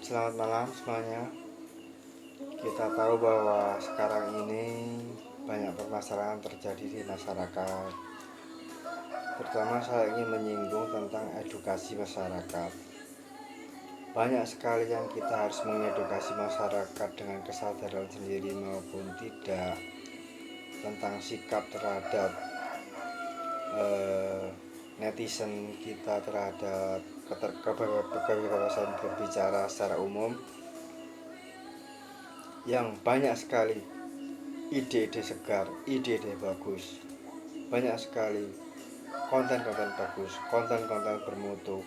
Selamat malam semuanya. Kita tahu bahwa sekarang ini banyak permasalahan terjadi di masyarakat. Pertama, saya ingin menyinggung tentang edukasi masyarakat. Banyak sekali yang kita harus mengedukasi masyarakat dengan kesadaran sendiri maupun tidak tentang sikap terhadap netizen kita, terhadap kebebasan berbicara secara umum, yang banyak sekali ide-ide segar, ide-ide bagus, banyak sekali konten-konten bagus, konten-konten bermutu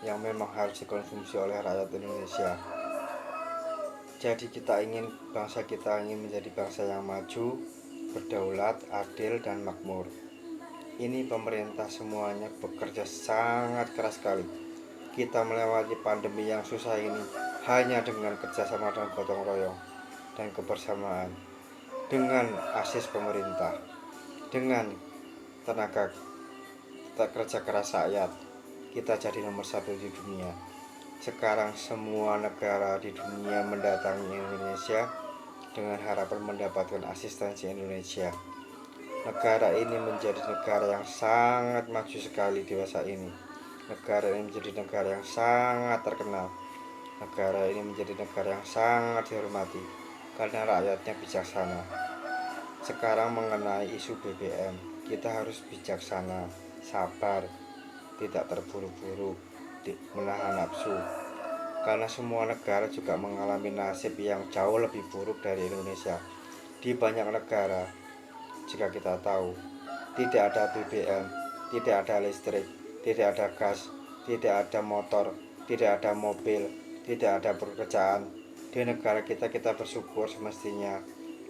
yang memang harus dikonsumsi oleh rakyat Indonesia. Jadi bangsa kita ingin menjadi bangsa yang maju, berdaulat, adil, dan makmur. Ini pemerintah semuanya bekerja sangat keras sekali. Kita melewati pandemi yang susah ini hanya dengan kerjasama dan gotong royong dan kebersamaan, dengan asis pemerintah, dengan tenaga kerja keras rakyat. Kita jadi nomor satu di dunia. Sekarang semua negara di dunia mendatangi Indonesia dengan harapan mendapatkan asistensi Indonesia. Negara ini menjadi negara yang sangat maju sekali di masa ini. Negara ini menjadi negara yang sangat terkenal. Negara ini menjadi negara yang sangat dihormati karena rakyatnya bijaksana. Sekarang mengenai isu BBM, kita harus bijaksana, sabar, tidak terburu-buru, menahan nafsu. Karena semua negara juga mengalami nasib yang jauh lebih buruk dari Indonesia. Di banyak negara, jika kita tahu, tidak ada BBM, tidak ada listrik, tidak ada gas, tidak ada motor, tidak ada mobil, tidak ada pekerjaan. Di negara kita bersyukur semestinya,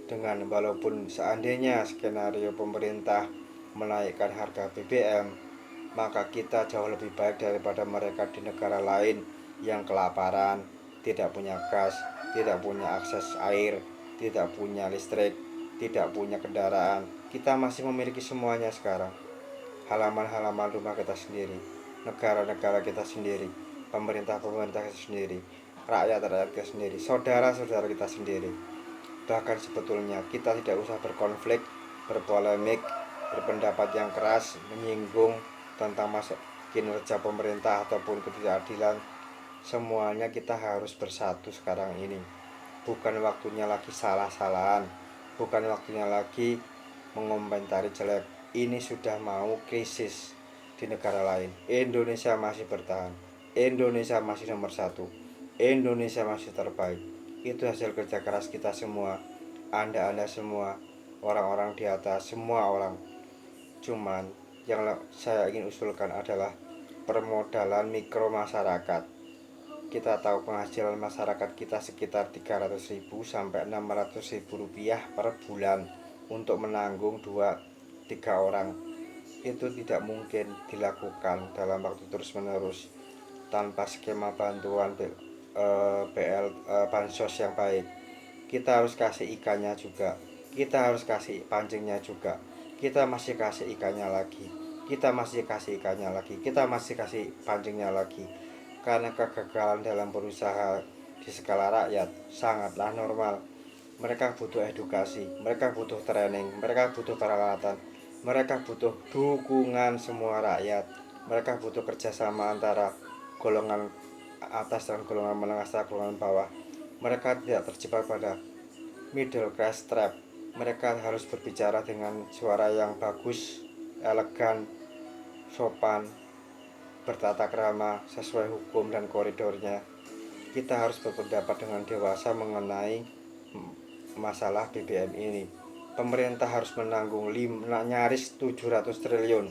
dengan walaupun seandainya skenario pemerintah menaikkan harga BBM, maka kita jauh lebih baik daripada mereka di negara lain yang kelaparan, tidak punya gas, tidak punya akses air, tidak punya listrik, tidak punya kendaraan. Kita masih memiliki semuanya sekarang. Halaman-halaman rumah kita sendiri, negara-negara kita sendiri, pemerintah-pemerintah kita sendiri, rakyat-rakyat kita sendiri, saudara-saudara kita sendiri. Bahkan sebetulnya kita tidak usah berkonflik, berpolemik, berpendapat yang keras, menyinggung tentang kinerja pemerintah ataupun ketidakadilan. Semuanya kita harus bersatu sekarang ini. Bukan waktunya lagi salah-salahan, bukan waktunya lagi mengomentari jelek. Ini sudah mau krisis di negara lain. Indonesia masih bertahan, Indonesia masih nomor satu, Indonesia masih terbaik. Itu hasil kerja keras kita semua, anda semua, orang-orang di atas, semua orang. Cuman yang saya ingin usulkan adalah permodalan mikro masyarakat. Kita tahu penghasilan masyarakat kita sekitar 300.000 sampai 600.000 rupiah per bulan untuk menanggung 2-3 orang. Itu tidak mungkin dilakukan dalam waktu terus menerus tanpa skema bantuan bansos yang baik. Kita harus kasih ikannya juga, kita harus kasih pancingnya juga, kita masih kasih ikannya lagi, kita masih kasih ikannya lagi, kita masih kasih pancingnya lagi. Karena kegagalan dalam berusaha di skala rakyat sangatlah normal. Mereka butuh edukasi, mereka butuh training, mereka butuh peralatan, mereka butuh dukungan semua rakyat, mereka butuh kerjasama antara golongan atas dan golongan menengah serta golongan bawah. Mereka tidak terjebak pada middle class trap. Mereka harus berbicara dengan suara yang bagus, elegan, sopan, bertata krama, sesuai hukum dan koridornya. Kita harus berpendapat dengan dewasa mengenai masalah BBM ini. Pemerintah harus menanggung nyaris 700 triliun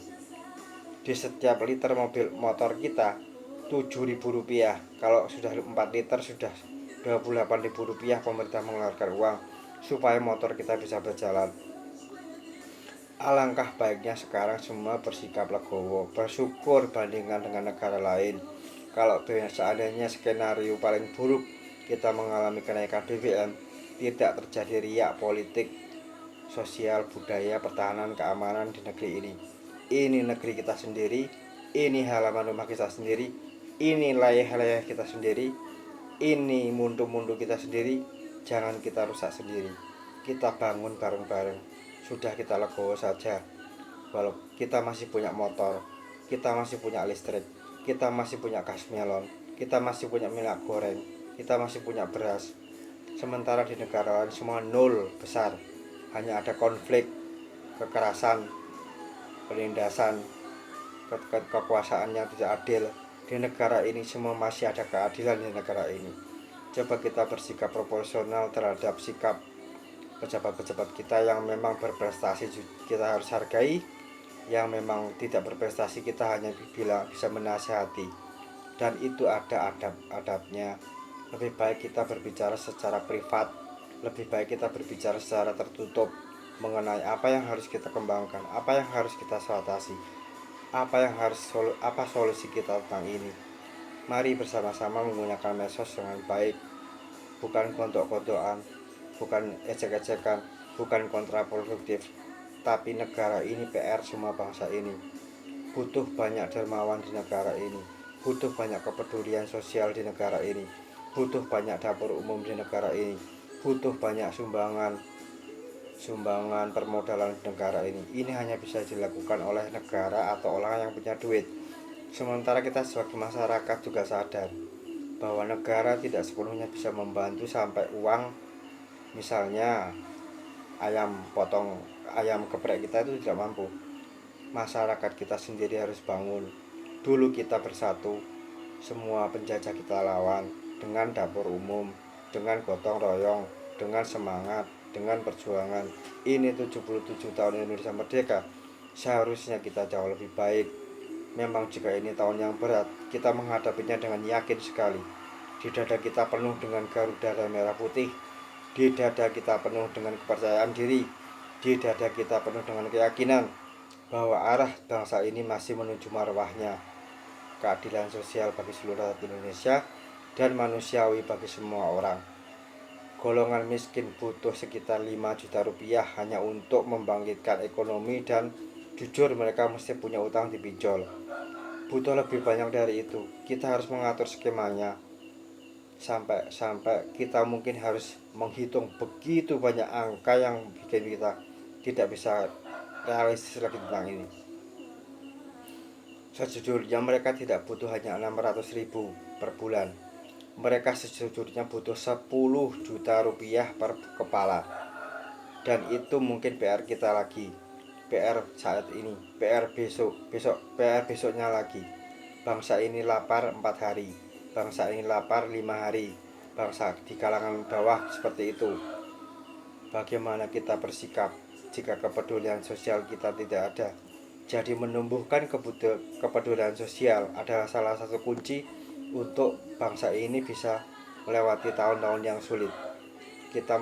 di setiap liter mobil motor kita. 7.000 rupiah. Kalau sudah 4 liter sudah 28.000 rupiah pemerintah mengeluarkan uang supaya motor kita bisa berjalan. Alangkah baiknya sekarang semua bersikap legowo, bersyukur bandingkan dengan negara lain. Kalau seandainya skenario paling buruk kita mengalami kenaikan BBM, tidak terjadi riak politik, sosial, budaya, pertahanan, keamanan di negeri ini. Ini negeri kita sendiri, ini halaman rumah kita sendiri, ini wilayah kita sendiri. ini mundu-mundu kita sendiri, jangan kita rusak sendiri. Kita bangun bareng-bareng. Sudah, kita legowo saja. Walau kita masih punya motor, kita masih punya listrik, kita masih punya gas melon, kita masih punya minyak goreng, kita masih punya beras. Sementara di negara lain semua nol besar. Hanya ada konflik, kekerasan, penindasan, kekuasaan yang tidak adil. Di negara ini semua masih ada keadilan di negara ini. Coba kita bersikap proporsional terhadap sikap pejabat-pejabat kita yang memang berprestasi, kita harus hargai. Yang memang tidak berprestasi kita hanya bisa menasihati, dan itu ada adab-adabnya. Lebih baik kita berbicara secara privat, lebih baik kita berbicara secara tertutup mengenai apa yang harus kita kembangkan, apa yang harus kita atasi, apa solusi kita tentang ini. Mari bersama-sama menggunakan medsos dengan baik, bukan gontok-gontokan, bukan ejek-ejekan, bukan kontraproduktif. Tapi negara ini PR semua bangsa ini. Butuh banyak dermawan di negara ini, butuh banyak kepedulian sosial di negara ini, butuh banyak dapur umum di negara ini, butuh banyak sumbangan permodalan di negara ini. Ini hanya bisa dilakukan oleh negara atau orang yang punya duit. Sementara kita sebagai masyarakat juga sadar bahwa negara tidak sepenuhnya bisa membantu sampai uang, misalnya ayam geprek kita itu tidak mampu. Masyarakat kita sendiri harus bangun. Dulu kita bersatu, semua penjajah kita lawan dengan dapur umum, dengan gotong royong, dengan semangat, dengan perjuangan. Ini 77 tahun Indonesia merdeka. Seharusnya kita jauh lebih baik. Memang jika ini tahun yang berat, kita menghadapinya dengan yakin sekali. Di dada kita penuh dengan Garuda dan merah putih. Di dada kita penuh dengan kepercayaan diri. Di dada kita penuh dengan keyakinan bahwa arah bangsa ini masih menuju marwahnya. Keadilan sosial bagi seluruh rakyat Indonesia dan manusiawi bagi semua orang. Golongan miskin butuh sekitar 5 juta rupiah hanya untuk membangkitkan ekonomi, dan jujur mereka mesti punya utang dipinjol. Butuh lebih banyak dari itu. Kita harus mengatur skemanya. Sampai kita mungkin harus menghitung begitu banyak angka yang bikin kita tidak bisa realistis lagi tentang ini. Sejujurnya mereka tidak butuh hanya 600.000 per bulan. Mereka sejujurnya butuh 10 juta rupiah per kepala. Dan itu mungkin PR kita lagi, PR saat ini, PR besok, PR besoknya lagi. Bangsa ini lapar 4 hari, bangsa ini lapar 5 hari. Bangsa di kalangan bawah seperti itu. Bagaimana kita bersikap jika kepedulian sosial kita tidak ada? Jadi menumbuhkan kepedulian sosial adalah salah satu kunci untuk bangsa ini bisa melewati tahun-tahun yang sulit. Kita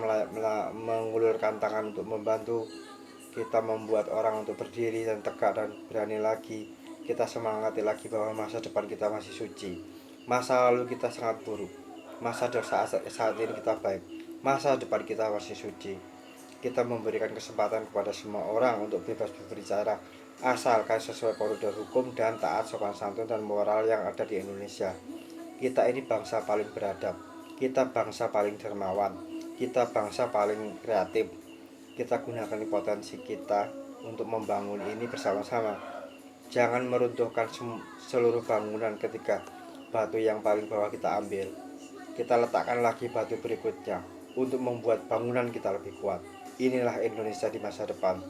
mengulurkan tangan untuk membantu. Kita membuat orang untuk berdiri dan tegak dan berani lagi. Kita semangati lagi bahwa masa depan kita masih suci. Masa lalu kita sangat buruk, masa saat ini kita baik, masa depan kita masih suci. Kita memberikan kesempatan kepada semua orang untuk bebas berbicara, asalkan sesuai koridor hukum dan taat sopan santun dan moral yang ada di Indonesia. Kita ini bangsa paling beradab, kita bangsa paling dermawan, kita bangsa paling kreatif. Kita gunakan potensi kita untuk membangun ini bersama-sama. Jangan meruntuhkan seluruh bangunan ketika batu yang paling bawah kita ambil. Kita letakkan lagi batu berikutnya untuk membuat bangunan kita lebih kuat. Inilah Indonesia di masa depan.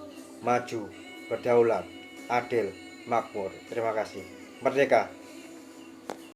Maju, berdaulat, adil, makmur. Terima kasih. Merdeka!